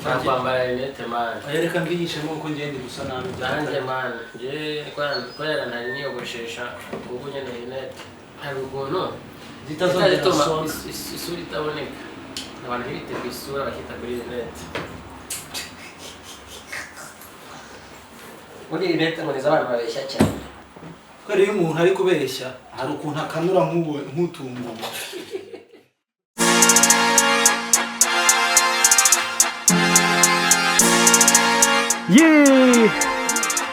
kwambara rinete man reka mbihishemo uko ngende gusa nabi nanjye man je kwera ntari niyogoshesha ubu nyene rinete hari ukuntu zitazongera isura itaboneka abantu bite ku isura bakita kuri rinete muri rinete ngo niza abantu babeshya cyane kwera iyo umuntu ari kubeshya hari ukuntu akanura nk'utungu. Yeah,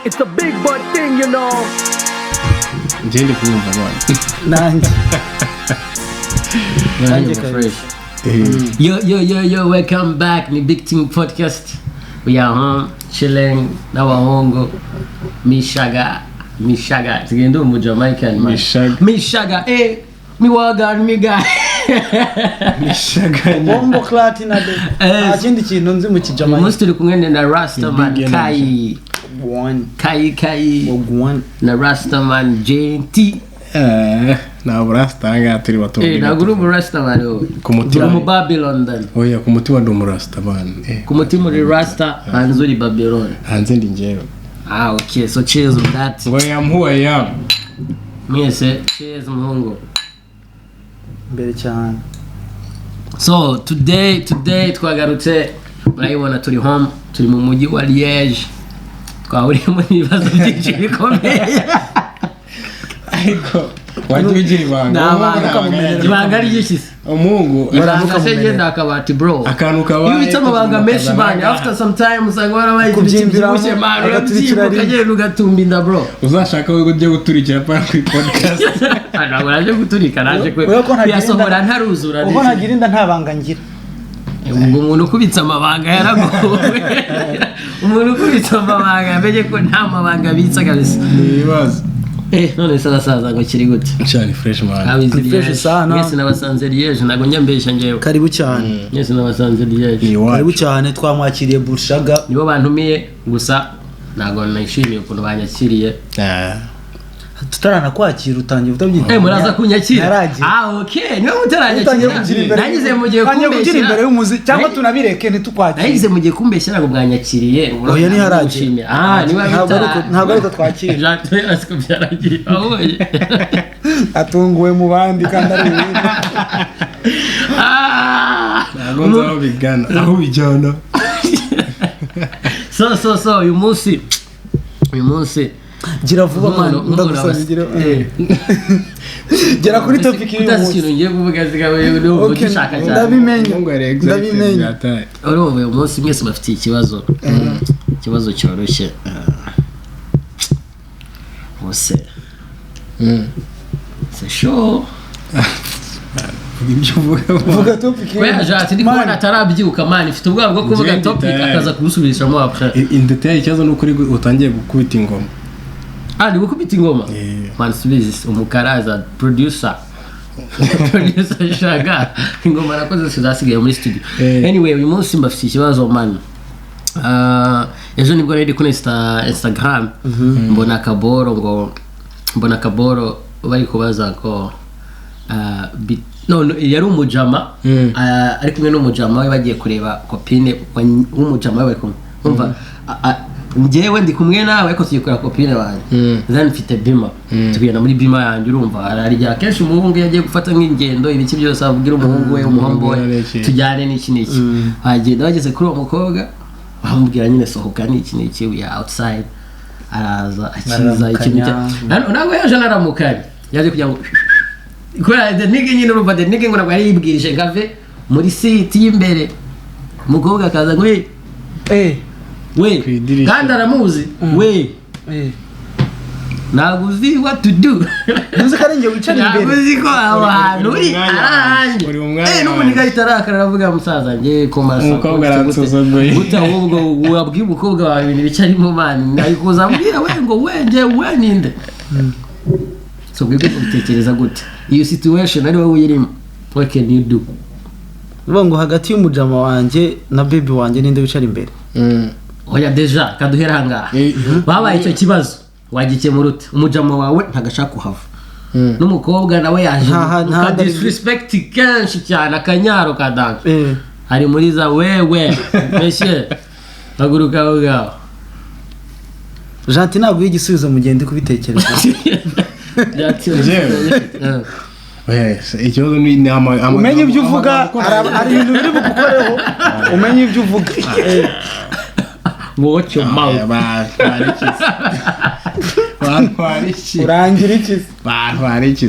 it's a big boy thing, you know. Njende kumva bwana. Nanjye fresh. Yo, welcome back ni Big Team Podcast. We are home, chilling, n'abahungu. Mishaga. Tugenda mu Jamaican man. Mishaga, miwagan miga. Mishaga. Bombo klati na de. Akindi kintu nzi mu kijamaica. Umunsi turi kumwe na Rastaman Kai. Na Rastaman JT. Na Rasta anga turi batumbi. Na group Rastaman yo. Kumutima mu Babylon dan. Oya kumutima ndo Rastaman. Kumutima ri Rasta hanzuri Babylon. Hanze ndi njero. Okay, so cheers on that. Who I am. Yes, cheers muhungu. Mbere cyane. So today twagarutse murayibona turi home, turi mu mujyi wa Liège. Twahuriye mu bibazo byinshi bikomeye. Ariko wagiye ibanga ry'ishisi umungu barangashegenda akabati bro akantu kabaye iyo bitama banga meshi bane after some time usanga warabaye kubyimbirushye mara ukagenda ugatumba inda bro uzashaka we ujye guturikira pa ku podcast ntabwo naje guturika naje kwe yasohora ntaruzura uko nagira inda ntabanga ngira umuntu ukubitsa amabanga yaragowe umuntu ukubitsa amabanga mbege ko nta mabanga bitsa kabisa nibaza none saza ngo kiri gute cyane fresh man fresh sana mwese nabasanze Liège nago nyambesha ngewe karibu cyane mwese nabasanze Liège karibu cyane twamwakiriye Bushaga nibo bantumiye gusa nago nashimiye ukuntu banyakiriye tutarana kwakira utangiye utabyita muraza kunyakira okay niwe mutaranyakira nagize mugiye kumbeshyira imbere y'umuzi cyangwa tunabireke ntitukwakira nagize mugiye kumbeshyira ngo bwanyakiriye oya ni haraje niwe ntabwo ariko twakira Jacques asiko byaragiye ahoye atunguwe mu bandi kandi ari ibintu nago nzaho bigana aho bijyana so uyu munsi gira vuba man ndagusabira gera kuri topic y'uyu munsi ngiye kuvuga zigawe no gishaka cyane ndabimenye uyu munsi mwese bafite ikibazo cyoroshye bose c'est chaud vuga topic kwa jati ndi kubona atarabyuka man ifite ubwabo bwo kuvuga topic akaza kubusubirishamo après in detail ikibazo n'ukuri utangiye gukubita ingoma ni gukubita ingoma man subizi umukaraza producer shaga ingoma nakoze zasigaye muri studio anyway uyu munsi mbafite ikibazo man ejo nibwo nari kuri Instagram mbona kaboro bari kubaza ko yari umujama ari kumwe n'umujama we bagiye kureba kopine w'umujama we kumwe umva njyewe ndi kumwe nawe ariko tuyikora kopine wanjye then mfite bima tugenda muri bima yanjye urumva ararya kenshi umuhungu yagiye gufata nk'ingendo ibiki byose avugira umuhungu we umuhombo we tujyane n'iki bagenda bageze kuri uwo mukobwa bamubwira nyine sohoka n'iki we are outside araza akiza ikintu ntabwo yaje naramukanye yaje kugira ngo kubera the nigga nyine urumva the nigga ngo nabwo yaribwirije ngave muri seat y'imbere umukobwa akaza ngo we kandi aramuzi we ntabwo uzi what to do ntuzi ko ari njye wicara imbere ntabwo uzi ko abantu uri aranjye n'umuntu gahita arakara aravuga musaza njye komasa umukobwa aransuzuguye gute ahubwo wabwiye umukobwa wawe ibintu bicarimo mani nayikuza ambwira we ngo we ninde so bwibwe kubitekereza gute iyo situation ari wowe uyirimo what can you do ngo hagati y'umujama wanjye na baby wanjye ninde wicara imbere oya deja kaduhera hanga babaye icyo kibazo wagikemura ute umujama wawe ntagashaka kuhava n'umukobwa nawe yaje disrespect kenshi cyane akanyaro kadanga ari muri za wewe monsieur haguruka aho ngaho Janti ntabwo y'igisubizo mugende kubitekereza ikibazo ni inama umenye ibyo uvuga ari ibintu biri bugukoreho umenye ibyo uvuga watch your mouth urangira iki batwara iki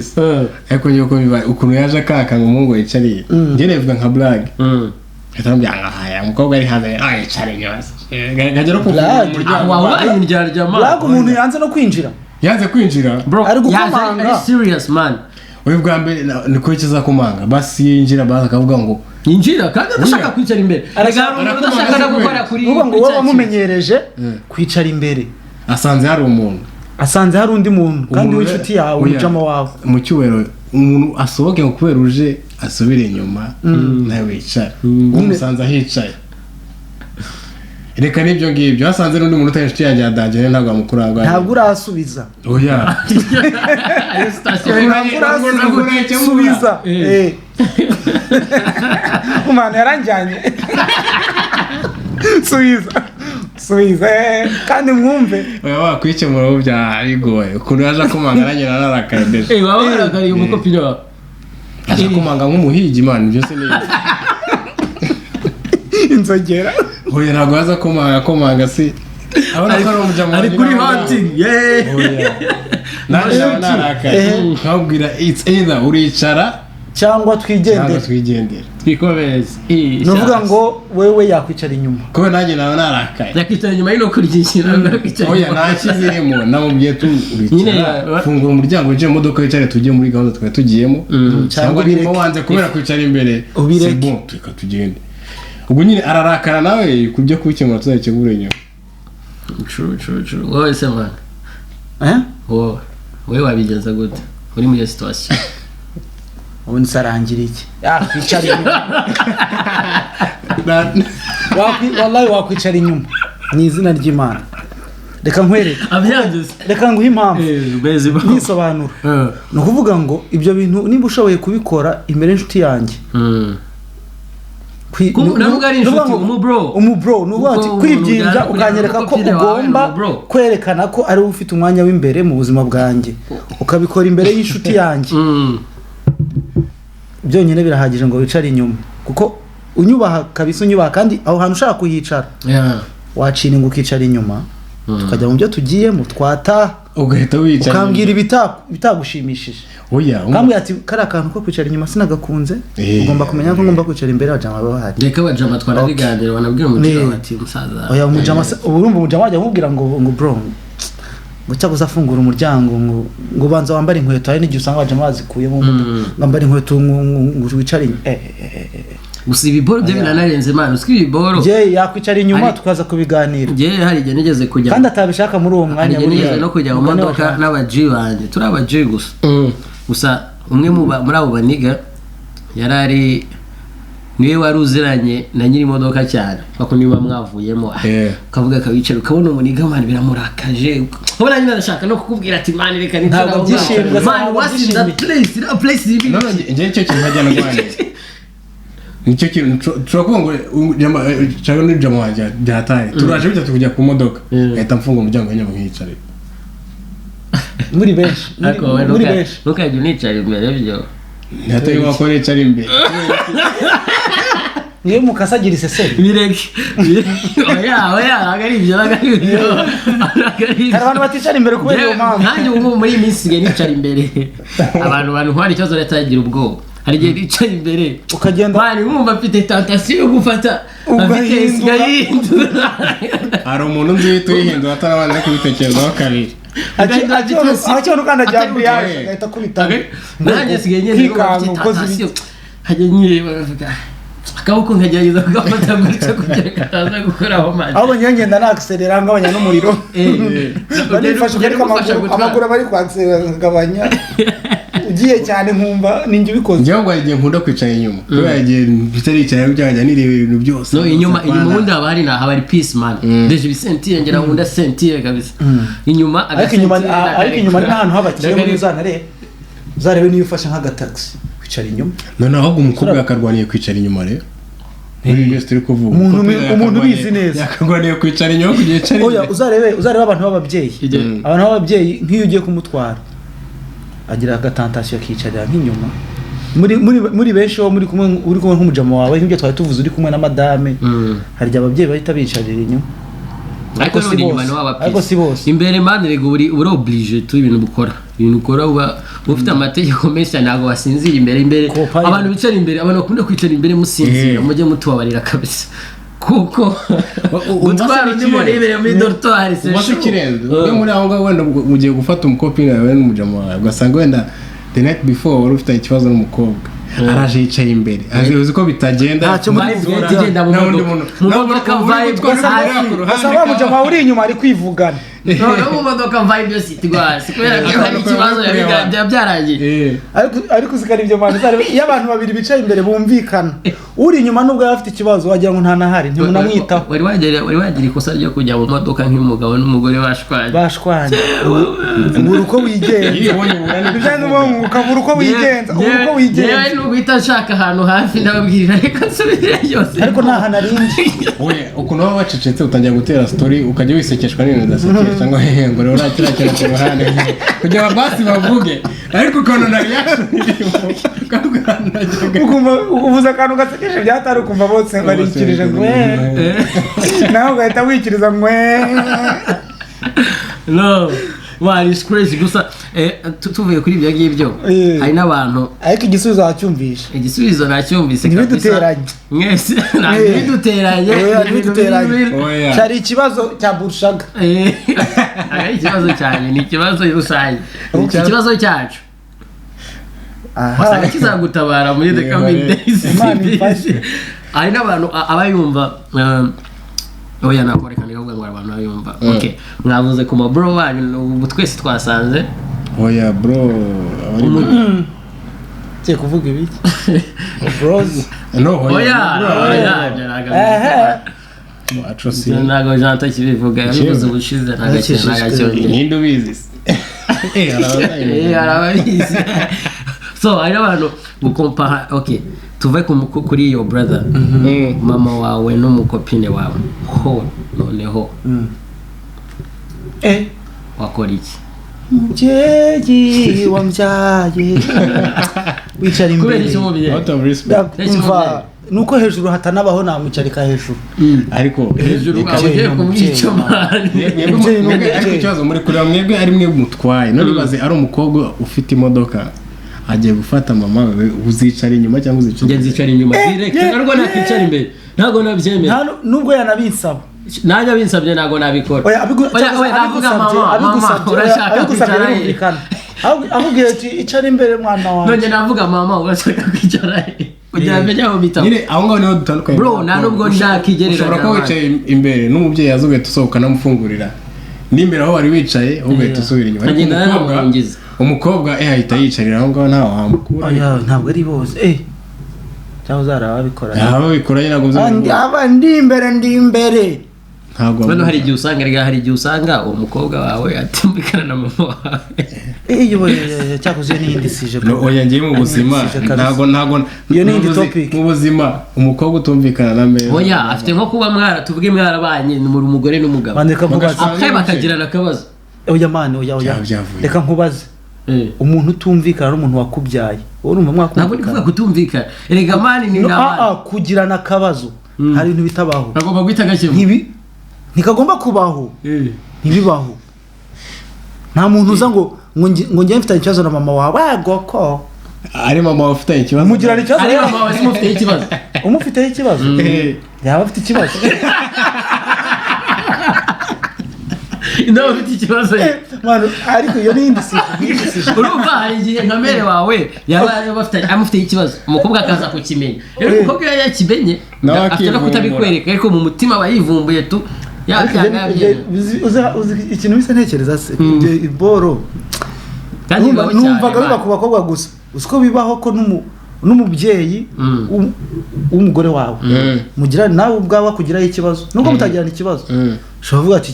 ariko yuko ukuntu yaje akaka ngo umuhungu yicariye njye nevuga nka blague Katambya haya mukobwa ari hanze yicare nyose ngajya no kuvuga umuryango wabaye indyarya man blague umuntu yanze no kwinjira bro ari gukomanga ari serious man we bwa mbere niko kizakomanga basi yinjira baza akavuga ngo yinjira kandi adashaka kwicara imbere adashaka no gukora kuri ngo wowe wamumenyereje kwicara imbere asanze hari undi muntu kandi w'inshuti yawe umujama wawe mu cyubero umuntu asohoke ngo kubera uje asubire inyuma nawe wicara umusanze ahicaye reka nibyo ngibyo hasanze n'undi muntu utari yanjye yadagene ntabwo amukurangwa ntabwo urasubiza oya ayo station subiza umwana yaranjyanye subiza kandi mwumve oya wakwikemura ubu byarigoye ukuntu yaje akomanga nanjye nararakaye waba warakariye umukopine wawe aje akomanga nk'umuhigi man byose ni inzogera oya ntabwo yaza akomanga si ari kuri hunting nanjye nararakaye nkabwira it's either uricara cyangwa twigendere twikomeze nuvuga ngo wewe yakwicara inyuma kuko nanjye nawe narakaye yakwicara inyuma y'ino kurigishira oya ntakizirimo namubwiye tu uricara fungura umuryango winjire mu modoka wicare tujye muri gahunda twari tugiyemo cyangwa niba wanze kubera kwicara imbere c'est bon reka tugende ubwo nyine ararakara nawe kujya kubikemura tuzakegura inyuma true wowe se man wowe wabigenza gute uri muri iyo situation ubundi sarangira iki yakwicara inyuma wallahi wakwicara inyuma ni izina ry'Imana reka nkwereke reka nguhe impamvu nisobanura ni ukuvuga ngo ibyo bintu niba ushoboye kubikora imbere y'inshuti yanjye navuga ari inshuti umubro nuvuga ati kwibyinja ukanyereka ko ugomba kwerekana ko ari ufite umwanya w'imbere mu buzima bwanjye ukabikora imbere y'inshuti yanjye byonyine birahagije ngo wicare inyuma kuko unyubaha kabisa unyubaha kandi aho hantu ushaka kuhicara wacira ngo ukicara inyuma tukajya mu byo tugiyemo twata ugahita wicara ukambwira bitagushimishije kambwira ati kari akantu ko kwicara inyuma sinagakunze ugomba kumenya ko ngomba kwicara imbere abajama bahari reka abajama twarabiganira wanabwira umujama ati musaza oya umujama urumva umujama wajya kumubwira ngo bro ngo cyaguza afungura umuryango ngo banza wambare inkweto hari n'igihe usanga abajama bazikuyemo ngambare inkweto ngo wicare gusa ibiboro byo binanarenze imana usiko ibiboro yakwicara inyuma tukaza kubiganira hari igihe nigeze kujya kandi atabishaka muri uwo mwanya nigeze no kujya mu modoka n'abaji banjye turi abaji gusa umwe muri abo baniga yarari niwe wari uziranye na nyiri imodoka cyane bako niba mwavuyemo kavuga kabicara ukabona umuniga man biramurakaje ubona nyine ndashaka no kukubwira ati man reka ntabwo byishimye man what's in that place nje cyo kintu hajyana rwanda nicyo kintu turakuvuga ngo cyangwa ni jama wanjye byataye turaje bitatu kujya ku modoka ahita mfunga umuryango w'inyuma nk'iyicare muri benshi ntukajya unicara imbere byo ntihataye wakora yicara imbere niyo mukasagira iseseri bireke oya agari ibyo hari abantu baticara imbere kubera iyo mpamvu nanjye ubu muri iyi minsi sigaye nicara imbere abantu hari ikibazo leta yagira ubwoba hari igihe bicaye imbere ukagenda bari wumva afite tantasiyo yo gufata afite sigahindura hari umuntu nzi uhita uyihindura atarabanje kubitekerezaho kabiri akibona ukandagira ambiyaje agahita akubitamo nanjye sigaye ngende ngo afite tantasiyo hajya nyireba bavuga akaboko nkagerageza kugafata gutya kugira ngo ataza gukoraho mazi aho ngenda nakiserera ngabanya n'umuriro barifasha ariko amaguru bari kwakiserera ngabanya ugiye cyane nkumva ninjye ubikoze njyewe ngo igihe nkunda kwicara inyuma kubera igihe bitaricaye byajya nireba ibintu byose no inyuma ubundi haba hari peace man deje bisentiye ngera nkunda sentiye kabisa inyuma ariko inyuma ni ahantu habakiye muri uzarebe niyo ufashe nk'agataxi kwicara inyuma none ahubwo umukobwa yakarwaniye kwicara inyuma rero muri byo turi kuvuga umuntu bizi neza yakagwaniye kwicara inyuma kugiye cyari oya uzarebe abantu b'ababyeyi nk'iyo ugiye kumutwara agira agatantasiyo akicarira nk'inyuma muri benshi wo uri kumwe nk'umujama wawe nk'ibyo twari tuvuze uri kumwe na madame harya ababyeyi bahita bicarira inyuma ariko si bose imbere mani rego uri oblige tu ibintu ukora uba ufite amategeko menshi ntabwo wasinzira imbere abantu bicara imbere abantu bakunda kwicara imbere musinzira mujye mutubabarira kabisa kuko gutwara undi muntu imbere muri dortoir c'est chaud kirenze uri muri aho ngaho wenda ugiye gufata umukopine wawe n'umujama wawe ugasanga wenda the night before wari ufite ikibazo n'umukobwa araje yicaye imbere azi ko bitagenda mu modoka vibe asaba mujama uri inyuma ari kwivugana no mu modoka vibe yose itwase kubera ko hari ikibazo byarangiye ariko usikana ibyo mpano iyo abantu babiri bicaye imbere bumvikana uri inyuma nubwo afite ikibazo wagira ngo nta nahari ntimunamwitaho wari wagira ikosa ryo kujya mu modoka nk'umugabo n'umugore bashwanye ubura uko wigenza ukabura uko wigenza guhita nshaka ahantu hafi ndababwirira reka nsubire yose ariko nta hantu arinje ukuntu waba wacecetse utangira gutera story ukajya wisekeshwa n'ibintu udasekesha cyangwa ngo rero nakira ku ruhande kugira basi bavuge ariko ukuntu uvuze akantu gasekesha byatari ukumva bose barikirije ngwe nawe ugahita wikiriza ngwe no wari crazy gusa tuvuye kuri ibyo ngibyo hari n'abantu ariko igisubizo wacyumvisha igisubizo nacyumvise kabisa mwese biduteranye cyari ikibazo cya burushaga ikibazo cyane ni ikibazo rusange ikibazo cyacu wasanga kizagutabara muri the coming days hari n'abantu abayumva oya nakoreka niho ngo abantu bayumva okay mwavuze ku bro wanyu ubu twese twasanze oya bro cye kuvuga ibiki bros no oya ntago janta kibivuga yabivuze ubushize ntagacyo ninde ubizi arabizi so hari abantu gukompara okay tuve kuri your brother mama wawe n'umukopine wawe ho noneho wakora iki mubyeyi wambyaye wicara imbere nuko hejuru hatanabaho namucarika hejuru ariko hejuru abagiye kumwica mani ariko ikibazo muri kureba mwebwe ari mwe mutwaye none ari umukobwa ufite imodoka agiye gufata mama we uzicara inyuma cyangwa uzicara inyuma direct ntabwo nakicara imbere ntabwo nabyemera nubwo yanabinsaba najya binsabye ntabwo nabikora abigusabye ahubwiye ati icara imbere mwana wawe none navuga mama urashaka kwicara kugira ngo njyaho bitamo nyine aho ngaho niho dutandukanye bro nta nubwo ndakigerera ushobora kuba wicaye imbere n'umubyeyi yazugaye tusohoka namufungurira n'imbere aho wari wicaye ugahita usubira inyuma ariko umukobwa ahita yicarira aho ngaho ntawe wamukura ntabwo ari bose cyangwa uzaraba babikora babikora aba ndi imbere hano hari igihe usanga uwo mukobwa wawe atumvikana na mama wawe cyakoze n'iyindi sije oya ngiye mu buzima ntabwo iyo n'indi topic mu buzima umukobwa utumvikana na meza oya afite nko kuba tuvuge mwarabanye muri umugore n'umugabo bakagirana akabazo oya mani oya reka nkubaze umuntu utumvikana n'umuntu wakubyaye urumva mwakumvikana ntabwo ndivuga kutumvikana erega mani ni n'abana kugirana akabazo hari ibintu bitabaho agomba guhita agakemura ntikagomba kubaho ntibibaho nta muntu uza ngo njye mfitanye ikibazo na mama wawe goko ari mama wawe ufitanye ikibazo mugirana ikibazo ari mama wawe umufiteho ikibazo umufiteho ikibazo yaba afite ikibazo nawe ufite ikibazo ariko iyo n'iyindi sije urumva hari igihe nka mere wawe yaba amufiteho ikibazo umukobwa akaza kukimenya rero umukobwa iyo yakimenye afite no kutabikwereka ariko mu mutima aba yivumbuye tu ikintu bisa ntekereza se iboro numvaga biba ku bakobwa gusa uko bibaho ko n'umubyeyi w'umugore wawe mugira nawe ubwawe akugiraho ikibazo nubwo mutagirana ikibazo ushobora kuvuga ati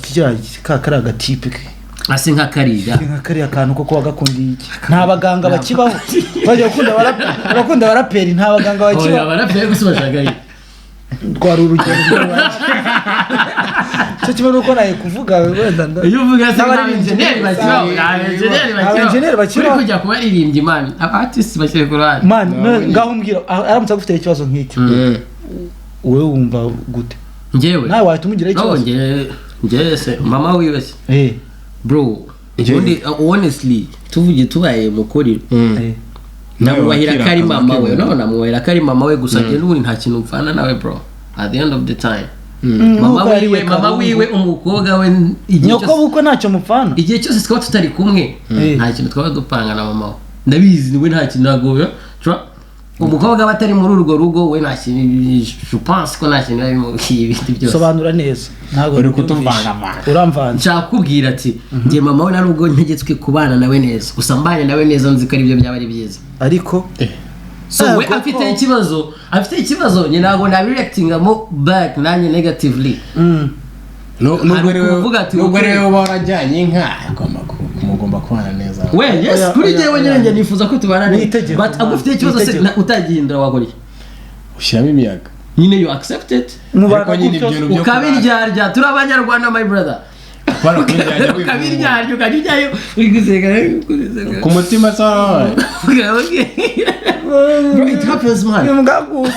kari agatipe ke asi nk'akariya kantu ko wagakundiye iki nta baganga bakibaho bajya bakunda abaraperi nta baganga bakibaho abaraperi gusa bashagaye twari urugero cyo kimwe nuko naye kuvuga wenda iyo uvuga se abenjeneri bakira kujya kuba aririmbye man artist bakire kurani man ngaho mbwira aramutse agufite ikibazo nk'icyo wowe wumva gute ngewe nawe wahita umugira ikibazo ngewe se mama wiwe se bro honestly tubaye mukuri namwahira kari mama we namwahira kari mama we gusa je n'ubundi nta kintu mfana nawe bro at the end of the time mama wiwe umukobwa we nyoko buko ntacyo mupfana igihe cyose twaba tutari kumwe nta kintu twaba dupanga na mama we ndabizi niwe nta kintu nagoye umukobwa batari muri urwo rugo we nta kintu je pense ko nta kintu arimo ibindi byose sobanura neza ntabwo uri kutumvanga mama uramvanga nshakubwira ati ngiye mama we narubwo ntegetswe kubana nawe neza gusa mbanye nawe neza nzi ko ari byo byaba ari byiza ariko so we afite ikibazo nyine ntabwo nabireactingamo back nanjye negatively nubwo rero barajyanye inka mugomba kubana neza we yes kuri jewe nyine nifuza ko tubana neza but agufite ikibazo se utagihindura wakora ushyiramo imiyaga nyine you accept it ukabiryarya turi abanyarwanda my brother ukabiryarya ukajyayo uri guseka ku mutima sawa bro it happens man mgagusi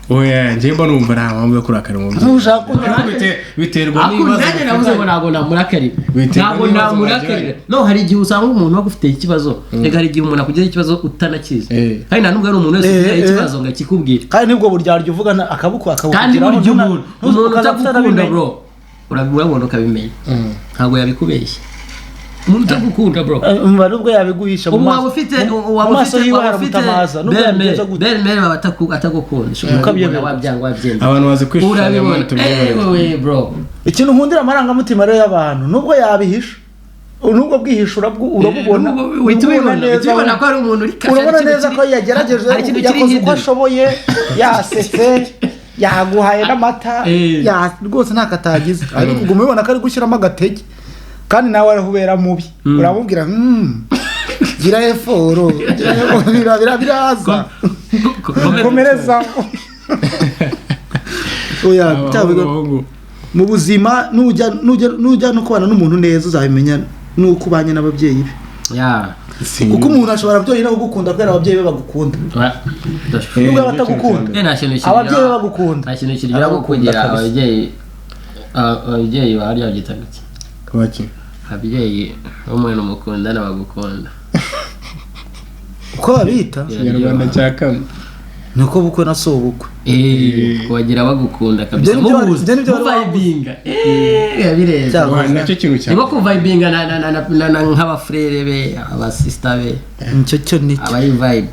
oya njemba numva nta mpamvu yo kurakara mu byo biterwa n'ibibazo nanjye navuze ngo ntabwo namurakari no hari igihe usanga umuntu wagufite ikibazo reka hari igihe umuntu akugira ikibazo utanakizi kandi nta nubwo ari umuntu wese ufite ikibazo ngo akikubwire kandi nibwo buryarya uvuga akabukugiraho kandi burya umuntu utagukunda bro urabona ukabimenya ntabwo yabikubeshya umuntu utagukunda bro umva nubwo yabiguhisha mu maso yiwe haramutamaza nubwo yabigeza gute bere atagukunda ukabiyobera wabyangwa wabyenda abantu bazi kwishura we bro ikintu nkundira amarangamutima rero y'abantu nubwo yabihisha nubwo bwihisha urabubona ubona ko ari umuntu uri kafiri urabona neza ko yagerageje yakoze uko ashoboye yasetse yaguhaye n'amata rwose nta katagize ariko ubwo mubibona ko ari gushyiramo agatege kandi nawe arahubera mubi uramubwira gira eforo biraza komereza oya mu buzima nujya no kubana n'umuntu neza uzabimenya nuko ubanye n'ababyeyi be kuko umuntu ashobora byonyine kugukunda kubera ababyeyi be bagukunda nubwo batagukunda ababyeyi be bagukunda nta kintu kirya kugira ababyeyi barya gitagitse ababyeyi umwe n'umukunda n'abagukunda uko babita Kinyarwanda cya kamwe nuko bukwe na so bukwe kubagira bagukunda kabisa muvibinga yabireza nacyo kintu cyane nibo kuvibinga na nk'abafrere be abasista be nicyo cyo ni abayi vibe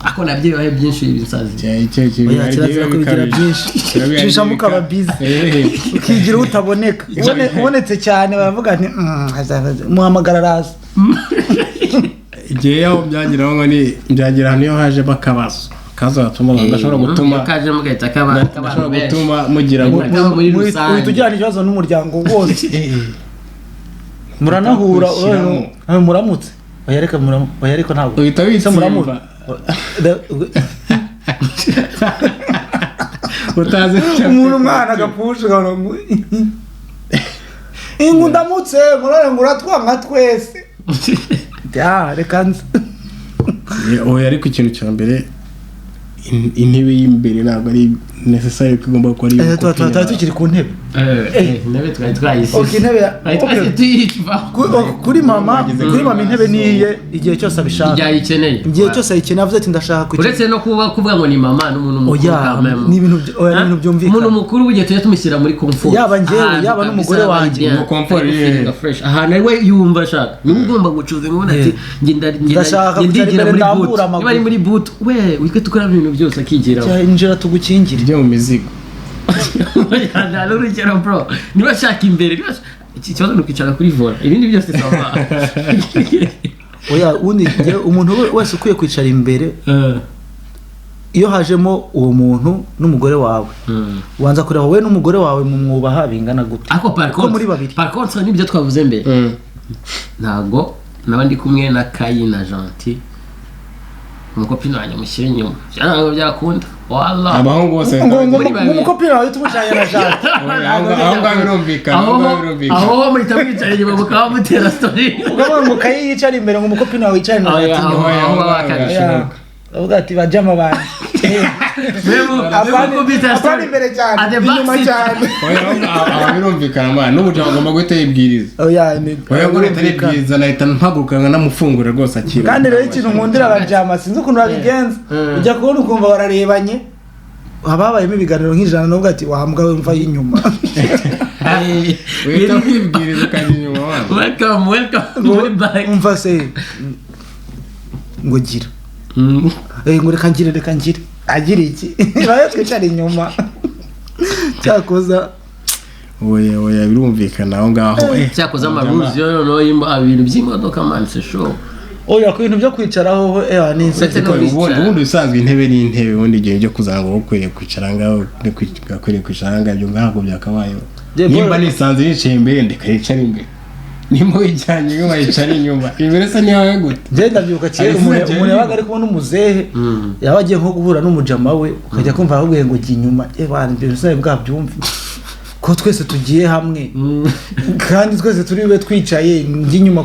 ako nabyo bibaye byinshi ibisazi oya kirazira kubigira byinshi cisha mukaba busy ukigira utaboneka ubonetse cyane baravuga nti muhamagara raza igihe yaho byagiraho ngo ni byagira hano iyo haje bakabazo kazatuma bashobora gutuma kaje mugahita kabashobora gutuma mugira muri tujyana ikibazo n'umuryango wose muranahura muramutse bayareka bayareka ntabwo uhita witsimba utazi umuntu mwana agapusha ngo ingu ndamutse ngo uratwanga twese reka nzi oya ariko ikintu cya mbere intebe y'imbere ntabwo ari necessary ko igomba kuba ari tuba tukiri ku ntebe intebe twari twayise kuri mama intebe niye igihe cyose abishaka igihe cyose ayikeneye avuze ati ndashaka kwicara uretse no kuvuga ngo ni mama n'umuntu mukuru ni ibintu byumvikana umuntu mukuru bugiye tujya tumushyira muri comfort yaba njyewe yaba n'umugore wanjye mu comfort ahantu we yumva ashaka niba ugomba gucuza ngo ati ngigira muri boot niba ari muri boot we witwe tukora ibintu byose akigeraho injira tugukingire ibyo mu mizigo nta n'urugero bro niba ashaka imbere ikibazo ni ukwicara kuri vola ibindi byose saba oya umuntu wese ukwiye kwicara imbere iyo hajemo uwo muntu n'umugore wawe wanza kureba wowe n'umugore wawe mu mwubaha bingana gute ako muri babiri par contre nibyo twavuze mbere ntabwo naba ndi kumwe na Kayi na Gentil umukopine wanjye mushyire inyuma ntabwo byakunda wallah abahungu bose umukopine wawe tumushanye na Jacques aho ngaho birumvikana aho muhita mwicara inyuma mukaba mutera story ukavuga ngo Kayi yicara imbere ngo umukopine wawe yicare na Jacques inyuma uvuga ati bajama banje apana imbere cyane inyuma cyane birumvikana man n'ubujama agomba guhita yibwiriza oya ni ngo leta yibwiriza nahita mpagurukana namufungura rwose akira kandi rero ikintu nkundira abajama sinzi ukuntu babigenza ujya kubona ukumva bararebanye hababayemo ibiganiro nk'ijana n'ubwo ati wahambwa we mva y'inyuma wita kwibwiriza ukajya inyuma welcome back umva se ngo gira ngo reka ngire agira iki bayo twicara inyuma cyakoza oya birumvikana aho ngaho cyakoza amaruzi yo no ibintu by'imodoka man se show oya ku bintu byo kwicaraho ni ubundi bisanzwe intebe n'intebe ubundi igihe cyo kuzanga ngo ukwiriye kwicara ngaho ukwiriye kwicara ngaho ibyo ntabwo byakabayeho nimba nisanze yicaye imbere ndeka yicara imbere nimba wijyanye ngo bayicara inyuma imbere se niyo gute genda byuka kera umuntu yabaga ari kubona umuzehe yaba agiye nko guhura n'umujama we ukajya kumva ahubwo ngo jya inyuma ibyo bisabe bwabyumve ko twese tugiye hamwe kandi twese turi we twicaye njye inyuma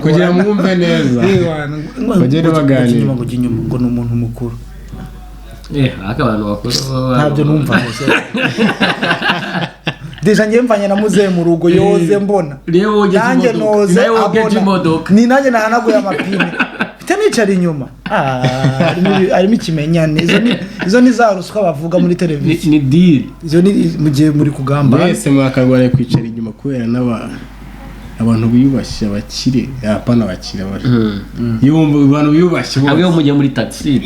kugira mwumve neza bagende baganira ngo jya inyuma ngo ni umuntu mukuru abantu bakuru ntabyo numva deja ngiye mvanye na muzehe mu rugo yoze mbona nanjye noze abona ni nanjye nahanaguye amapine mfite nicara inyuma harimo ikimenyane izo ni za ruswa bavuga muri televiziyo ni deal izo ni mu gihe muri kugamba mwese mwakagwara kwicara inyuma kubera abantu biyubashye abakire apana abakire yumva abantu biyubashye bose aho mugiye muri taxi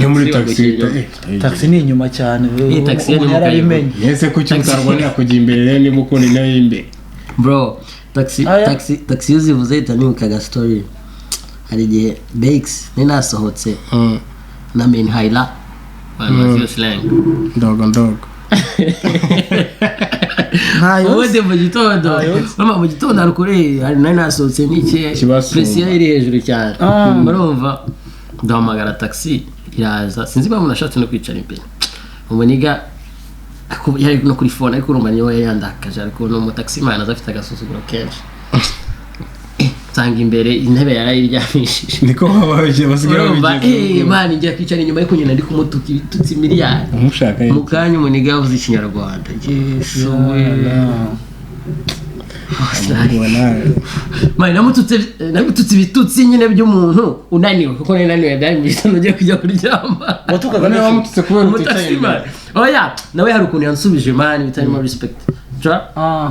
taxi ni inyuma cyane taxi ni yarabimenye yese kuki utarwanira kujya imbere rero niba ukunda nayo imbere bro taxi yuzivuze itanibukaga story hari igihe Bakes ni nasohotse na main highlight bano slang ndogo ubundi mu gitondo harukure hari nari nasohotse n'iki presiyo iri hejuru cyane murumva ndahamagara taxi iraza sinzi ko munashatse no kwicara imbere umuniga yari no kuri phone ariko urumva niyo yandakaje ariko no mu taxi man azafite agasuzuguro kenshi tanga imbere intebe yarayiryamishije niko babaje basigaye babigeze man njya kwicara inyuma ariko nyine ndi kumutuka ibitutsi miliyari umushaka mu kanya umuniga yavuze ikinyarwanda yesu namututse ibitutsi nyine by'umuntu unaniwe kuko naniwe byari mu gitondo ugiye kujya kuryama watukaga niba wamututse kubera uticaye imbere oya nawe hari ukuntu yansubije man bitarimo respect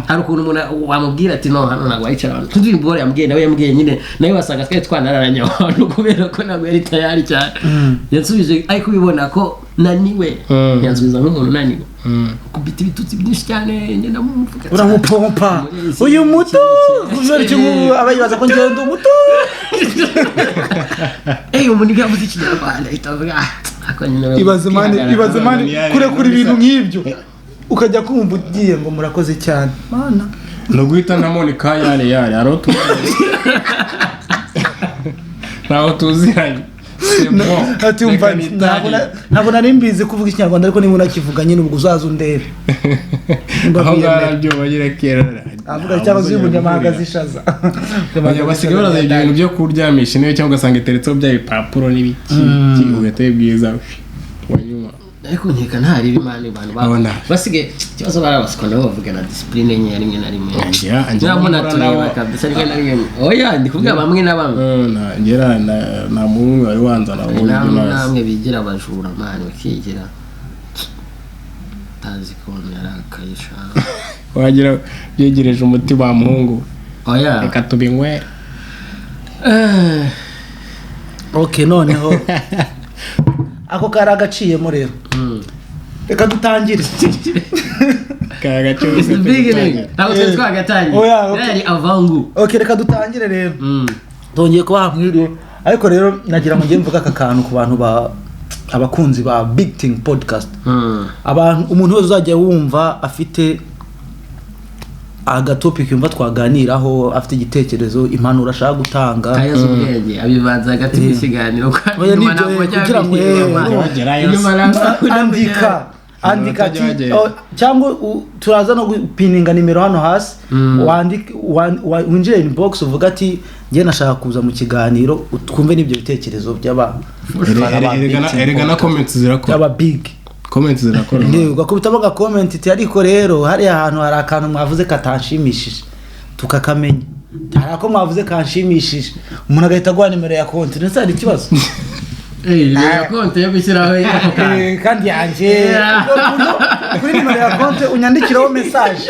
hari ukuntu umuntu wamubwira ati no hano ntabwo wayicara abantu tuzi imbore yambwiye nawe yambwiye nyine nawe wasanga twari twanararanye abantu kubera ko ntabwo yari tayari cyane yansubije ariko ubibona ko naniwe yansubiza nk'umuntu unaniwe kubita ibitutsi byinshi cyane ngenda mumuvuga uramupompa uyu muto kuzora cyo abayibaza ko ngenda umuto umuntu yavuze ikinyarwanda itavuga ibaze mani kure ibintu nk'ibyo ukajya kumva ugiye ngo murakoze cyane mana no guhita namone ka yare aroto naho tuziranye ati umva ntabwo nari mbizi kuvuga ikinyarwanda ariko niba unakivuga nyine ubwo uzaza undebe aho ngabyo bagira kera avuga cyangwa se umunyamahanga zishaza basigaye baraza ibintu byo kuryamisha niyo cyangwa ugasanga iteretseho bya bipapuro n'ibiki ugahita bibwiza wanyuma ariko nkeka ntari bimana abantu basigaye ikibazo barabaswa nabo bavuga na discipline nke rimwe na rimwe njya tureba kabisa rimwe na rimwe oya ndi kuvuga bamwe na bamwe ngera na mumwe wari wanzana namwe bigira abajura mani bakigira tazi ko yarakayisha wagira byegereje umuti wa muhungu oya reka tubinywe okay noneho ako karagaciyemo rero reka dutangire karagaciye ntabwo twari twagatangiye yari avangu okay reka dutangire rero tongeye kuba hamwiriye ariko rero nagira ngo ngiye mvuga aka kantu ku bantu abakunzi ba Big Thing podcast abantu umuntu wese uzajya wumva afite agatopic yumva twaganiraho afite igitekerezo impanuro ashaka gutanga kayazo ubwenge abibanza hagati y'ikiganiro kugira ngo andika cyangwa turaza no gupininga nimero hano hasi winjire inbox uvuga ati ngiye nashaka kuza mu kiganiro twumve n'ibyo bitekerezo by'abantu erega na comments zirakora aba big comments zirakora ugakubitamo ga comment iti ariko rero hari ahantu hari akantu mwavuze katanshimishije tukakamenya hari ako mwavuze kanshimishije umuntu agahita guha nimero ya konti ndetse hari ikibazo ya konti yo gushyiraho kandi yanjye kuri nimero ya konti unyandikiraho message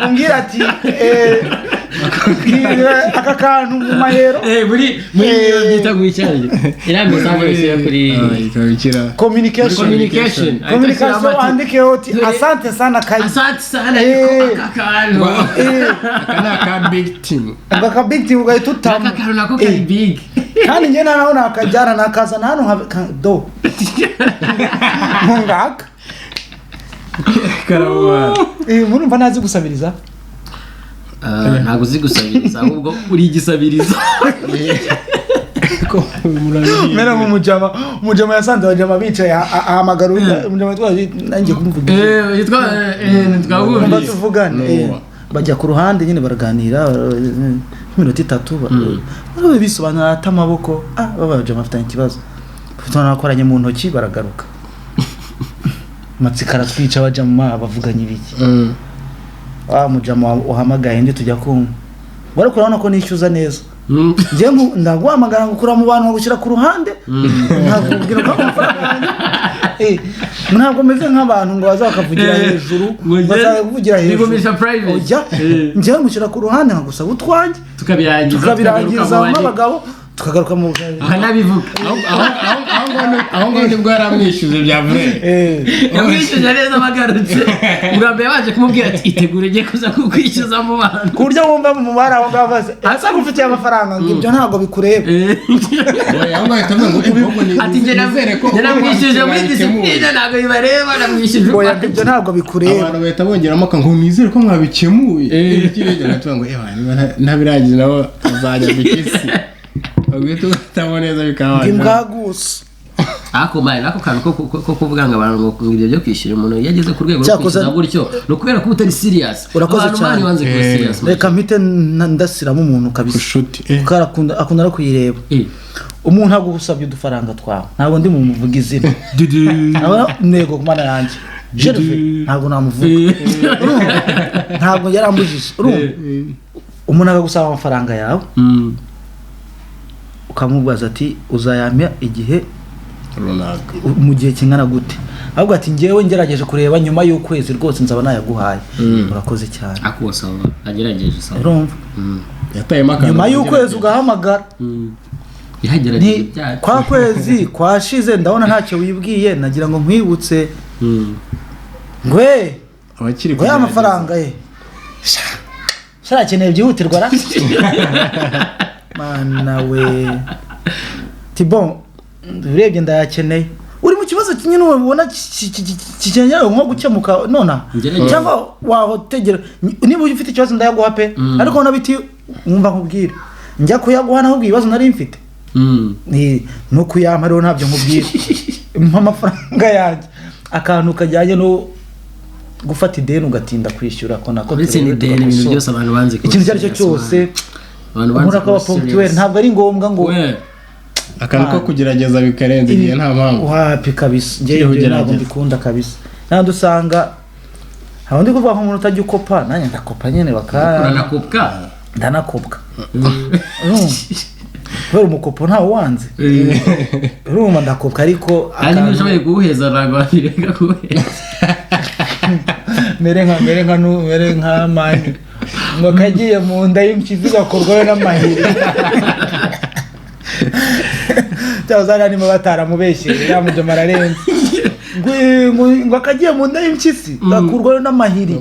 umbwira ati aka kantu mu mahero muri byita gucyarije ira message yose kuri communication andike oti asante sana aka kantu kana ka big team aka big team ugahita utama aka kantu nako kari big kandi njye naho nakajyana nakazana hano do ngaka karawa murumva nazi gusabiriza ntago uzi gusabiriza ahubwo uri igisabiriza mera mu mujama yasanze abajama bicaye ahamagara umujama twaje nanjye kumvuga twabumva tuvugane bajya ku ruhande nyine baraganira minota 3 bisobanura ata amaboko babajama afite ikibazo nakoranye mu ntoki baragaruka matsikara twica abajama bavuganye ibiki mujama uhamagaye ndi tujya kumwe wari kurabona ko nishyuza neza ngiye ndaguhamagara ngukura mu bantu ngushyira ku ruhande ntabwo ko amafaranga ntabwo meze nk'abantu ngo bazakavugira hejuru bazavugira hejuru ngiye ngushyira ku ruhande nkagusaba utwanjye tukabirangiza n'abagabo tukagaruka mu nabivuga aho ngo nibwo yaramwishyuze bya vrai yamwishyuze neza bagarutse mugambye baje kumubwira ati itegure ngiye kuza kukwishyuza mu bantu ku buryo wumva mu mubara aho ngabaze asa gufitiye amafaranga ngo ibyo ntabwo bikureba aho ngaho itavuga ngo ati nge namwishyuje muri disipline ntabwo bibareba namwishyuje ibyo ntabwo bikureba abantu bahita bongeramo ngo nizere ko mwabikemuye ikirenge gatuvuga ngo ntabiragize nabo azajya bikisi ubwo tutaboneza bikaba imbwagusa ako mari nako kantu ko kuvuga ngo abantu ngo ibyo byo kwishyura umuntu yageze ku rwego rwo kwishyura gutyo no kubera ko utari serious urakoze cyane wanze kuba serious reka mpite ndasiramo umuntu kabisa ushuti akunda no kuyireba umuntu ntabwo usabye udufaranga twawe ntabwo ndi mu muvuga izina ntego kumana yanjye ntabwo namuvuga ntabwo yarambujije umuntu akagusaba amafaranga yawe ukamubaza ati uzayamya igihe mu gihe kingana gute ahubwo ati ngewe ngerageje kureba nyuma y'ukwezi rwose nzaba nayaguhaye urakoze cyane akosaba agerageje sawa urumva yatayemo akantu nyuma y'ukwezi ugahamagara kwa kwezi kwashize ndabona ntacyo wibwiye nagira ngo nkwibutse ngwe abakiri ko amafaranga ye sharakeneye byihutirwa ra mana we tibon urebye ndayakeneye uri mu kibazo kinini ubona kikeneye nko gukemuka nona cyangwa wahotegera niba ufite ikibazo ndayaguha pe ariko nabiti mwumva nkubwira njya kuyaguha naho ibibazo nari mfite no kuyampa rero ntabyo nkubwira mpa amafaranga yanjye akantu kajyanye no gufata ideni ugatinda kwishyura ko nako ideni ibintu byose abantu banze ikintu cyari cyo cyose abantu ko punctuel ntabwo ari ngombwa ngo akantu ko kugerageza bikarenze igihe nta mpamvu wapi kabisa ngiye ntabwo mbikunda kabisa nandi usanga aho ndi kuvuga ko umuntu utajya ukopa nanjye ndakopa nyene ndanakopka kubera umukopo ntawe wanze urumva ndakopka ariko kandi nishoboye guheza ntabwo wabireka guheza mere nka mani ngo kagiye mu nda y'impyisi gakorwayo n'amahiri cyangwa zari arimo bataramubeshyere yamujama ararenze ngo akagiye mu nda y'impyisi gakurwayo n'amahiri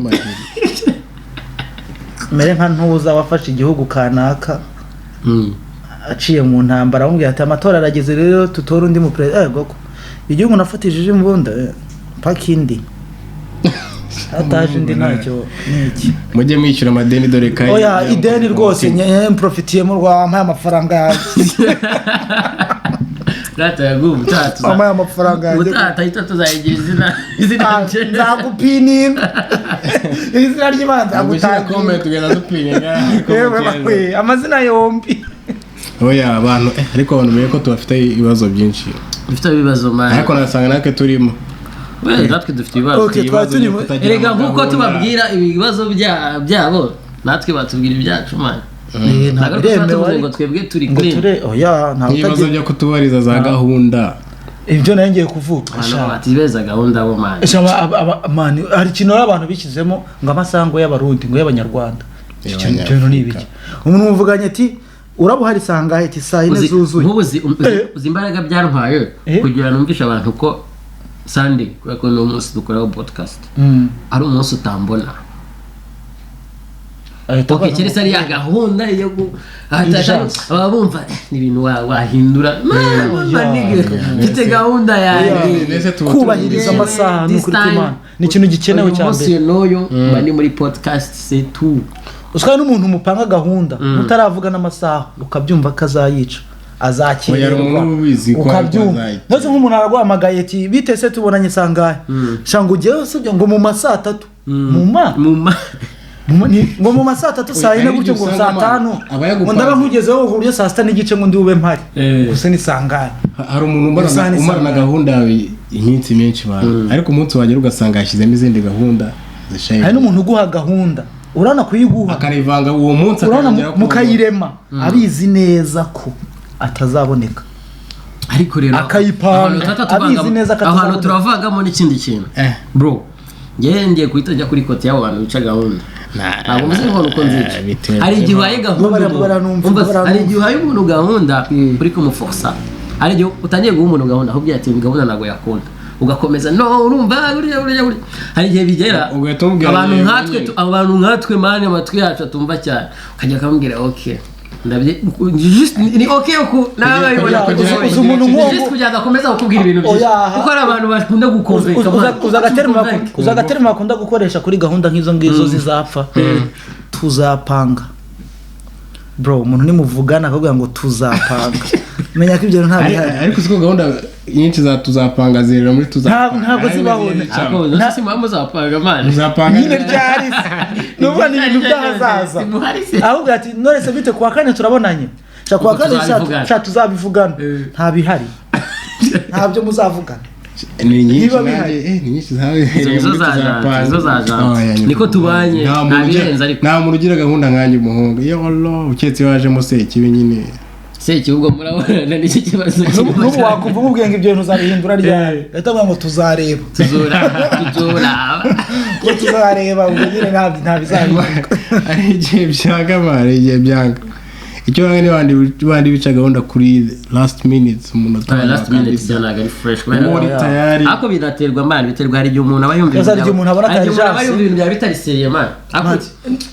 mere nka ntuza wafashe igihugu kanaka aciye mu ntambara amubwira ati amatora arageze rero tutora undi muperezida igihugu nafatishije imbunda paka indi ataje indi ntacyo niki mujye mwishyura amadeni dore kayi oya ideni rwose mprofitiyemo rwampaye amafaranga yanjye Rata yagubu utatu amaye amafaranga yanjye utahita tuzayigira izina nzagupininga izina ry'ibanza gushyira comment tugenda dupininga amazina yombi oya abantu ariko abantu beye ko tubafite ibibazo byinshi dufite ibibazo manje ariko nasanga nake turimo natwe dufite ibibazo erega nkuko tubabwira ibibazo byabo natwe batubwira ibyacu manje ntabwo ngo twebwe turi clean oya ntabwo ibibazo byo kutubariza za gahunda ibyo nangiye kuvuga batibeza gahunda bo manje hari ikintu abantu bishyizemo ngo amasango y'abarundi ngo y'abanyarwanda icyo ni ibiki umuntu muvuganye ati urabuhari sangahe ati saa 4 zuzuye uzi imbaraga byantwaye kugira numvisha abantu ko Sunday kuko no umunsi dukora podcast ari umunsi utambona okay keretse ari gahunda yo ababumva ni ibintu wahindura mfite gahunda yawe kubahiriza amasaha n'ukuri Imana ni ikintu gikenewe cyane umunsi noyo bani muri podcast c'est tout usanga n'umuntu mupanga gahunda mutaravuga n'amasaha ukabyumva kazayica azakirwa ukabyumva maze nk'umuntu araguhamagaye ati bitese tubonanye sangahe shango ugiye usubye ngo mu masaa 3 ngo mu masaa 3 saa 4 gutyo ngo saa 5 ndaba nkugezeho ngo uriyo saa 6 n'igice ngo ndi ube mpari gusa ni sangahe hari umuntu umarana gahunda yawe iminsi menshi bana ariko umunsi wagera ugasanga yashyizemo izindi gahunda zishaye hari n'umuntu uguha gahunda urana kuyiguha akarivanga uwo munsi akagera mukayirema abizi neza ko atazaboneka ariko rero akayipanga abizi neza ko ahantu turavangamo n'ikindi kintu bro ngiye kuhitajya kuri kote y'abo bantu bica gahunda ntabwo muzi ngo uko nzica hari igihe uhaye gahunda hari igihe uhaye umuntu gahunda uri kumuforsa hari igihe utangiye guha umuntu gahunda ahubwo yatinda gahunda ntabwo yakunda ugakomeza no urumva hari igihe bigera abantu nkatwe mani amatwi yacu atumva cyane ukajya akamubwira okay ni okay uko nawe umuntu just kugira agakomeza kukubwira ibintu byinshi kuko ari abantu bakunda gukonveka uzagaterima bakunda gukoresha kuri gahunda nk'izo ngizo zizapfa tuzapanga bro umuntu nimuvugana akavuga ngo tuzapanga menya ko ibyo nta bihari ariko siko gahunda nyinshi za tuzapanga zirira muri tuzapanga ntabwo zibahona nta si mpamvu zapanga man uzapanga nyine ryari nuba ni ibintu byahazaza ahubwo ati none se bite kwa kane turabonanye cha kwa kane cha tuzabivugana nta bihari ntabyo muzavugana ni nyinshi zawe izo zaje niko tubanye nta muntu ugira gahunda nkanjye umuhungu iyo Allah uketse wajemo se kibe nyine Sekiubwo murabona n'iki kibazo n'ubu wakumva umubwenge ibyo ntuzabihindura ryari leta ngo tuzareba tuzareba ubwo nyine nta bizabivuga ari igihe byanga icyo bandi bica gahunda kuri last minutes umuntu last minutes cyanaga ari fresh ako binaterwa man biterwa hari igihe umuntu aba yumva ibintu bya bitari seriye man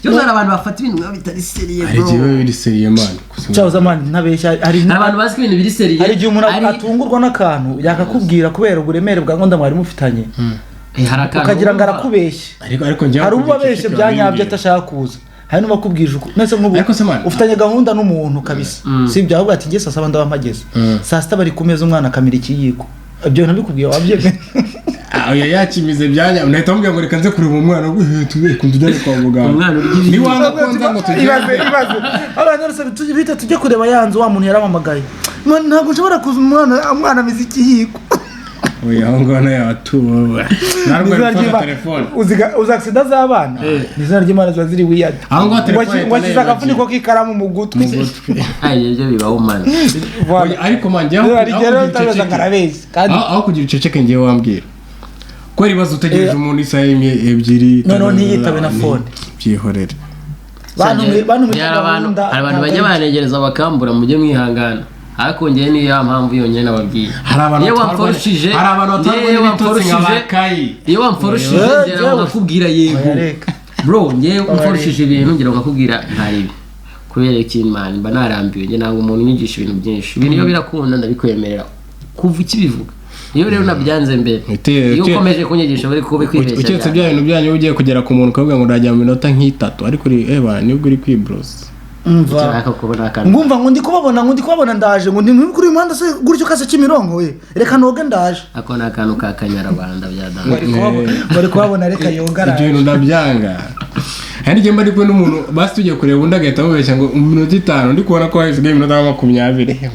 cyo zara abantu bafata ibintu bitari seriye bro ari igihe biri seriye man cyaza man ntabeshya hari abantu bazi ibintu biri seriye hari igihe umuntu atungurwa n'akantu yakakubwira kubera uburemere bwa ngonda mwari mufitanye ukagira ngo arakubeshye ariko njye hari ubabeshye byanyabyo atashaka kuza hari n'ubakubwije uko nese nk'ubu ufitanye gahunda n'umuntu kabisa si byo ahubwo ati ngiye saa 7 ndabamageze saa 6 bari kumeza umwana akamira ikiyiko ibyo nabikubwiye wabyemeye oya yakimize byanya unahita mubwira ngo reka nze kureba umwana kundujya kwa muganga umwana ni wanga konza ngo ibaze abantu bose bita tujye kureba yanzu wa muntu yaramamagaye ntabwo nshobora kuza umwana mizi ikiyiko oya ngo na yatuba narwo ari telefone uzaksida z'abana nizina ry'Imana zaziri wiyad wakiza akafuniko k'ikaramu mu gutwi ibyo bibaho man ariko manje aho kugira iceceke ngiye wambwira ko ribazo utegereje umuntu isaha 2 no ntiyitabe na phone byihorere abantu bajya banegereza bakambura mujye mwihangana ariko ngiye ni ya mpamvu yonyene nababwiye iyo wamforushije iyo wamforushije ngira ngakubwira yego bro ngiye wamforushije ibintu ngira ngakubwira ntaribi kubera ikintu man banarambiwe nge nanga umuntu nigisha ibintu byinshi ibintu iyo birakunda ndabikwemerera kuva ikibivuga iyo rero nabyanze mbere iyo ukomeje kunyigisha bari kubikwibeshya uketse bya bintu byanyu ugiye kugera ku muntu ukavuga ngo ndajya mu minota nk'itatu ariko nibwo uri kwibrosa ngumva ngo ndi kubabona ndaje ngo ndi kuri uyu muhanda se gutyo kase Kimironko we reka noge ndaje ako ni akantu ka kanyarwanda byadanga bari kubabona reka yogara ibyo bintu ndabyanga hari igihe mba ari kumwe n'umuntu basi tugiye kureba undi agahita amubeshya ngo mu minota 5 ndi kubona ko hasigaye iminota 20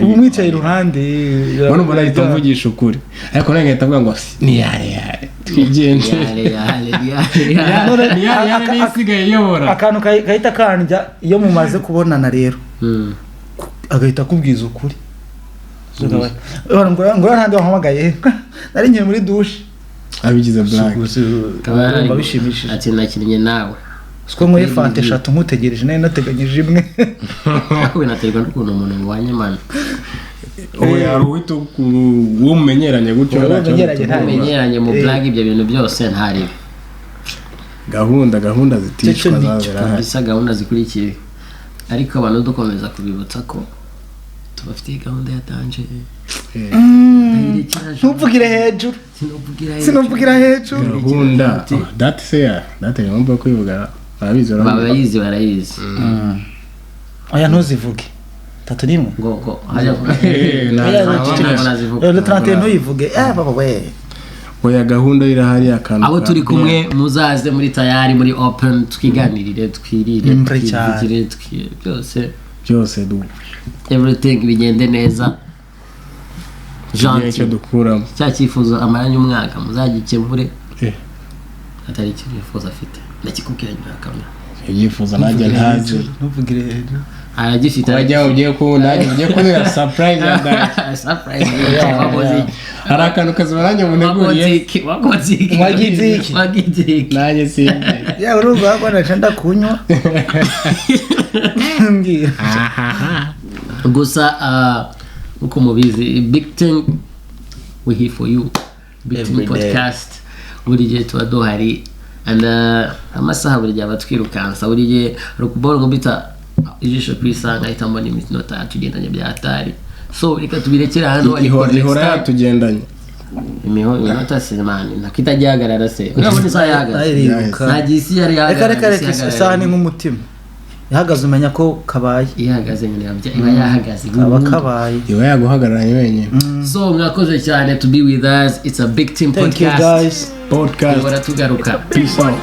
ubu mwicaye iruhande bano barahita mvugisha ukuri ariko nawe ngahita avuga ngo ni yare twigende yare nisigaye yobora akantu gahita kandya iyo mumaze kubonana rero agahita akubwiza ukuri ngo handi wahamagaye nari ngiye muri douche abigize black babishimishije ati nakinnye nawe siko muri fante 3 nkutegereje nayo nateganyije imwe ako binaterwa n'ukuntu umuntu wanyamana oya ruhita umumenyeranye gutyo umenyeranye mu black ibyo bintu byose ntari gahunda zitishwa zazera bisa gahunda zikurikiye ariko abantu dukomeza kubibutsa ko tubafitiye gahunda ya danje ntupfugire hejuru sinupfugira hejuru gahunda date fair date ngomba kwivuga barayizi oya ntuzivuge 31 ngo hajya le 31 ntuyivuge baba we oya gahunda irahari akantu abo turi kumwe muzaze muri tayari muri open twiganirire twirire twigire byose du everything bigende neza gentil dukuramo cya cyifuzo amaranye umwaka muzagikemure atari cyo yifuza afite ndakikubwira nyaka yifuza najye ntazi ntuvugire hejuru aragifite wajya ugiye ko najye ugiye ko surprise ya surprise hari akantu kazabaranye muneguriye wagiziki najye si ya uruva ko ndashanda kunywa mbwira gusa uko mubizi big thing we here for you big thing podcast buri gihe tuba duhari and amasaha buri gihe abatwirukansa buri gihe rukubora ngo bita ijisho kwisanga itambo ni minota tugendanye byatari so reka tubirekera hano ihora tugendanye iminota semani nakitajyagarara se urabona isa yahagaze nagisi yari yahagaze reka isaha ni nk'umutima ihagaze umenya ko kabaye ihagaze nyine iba yahagaze kabaye iba yaguhagararanye wenyine so mwakoze cyane to be with us it's a big team podcast thank you guys podcast baratugaruka peace out.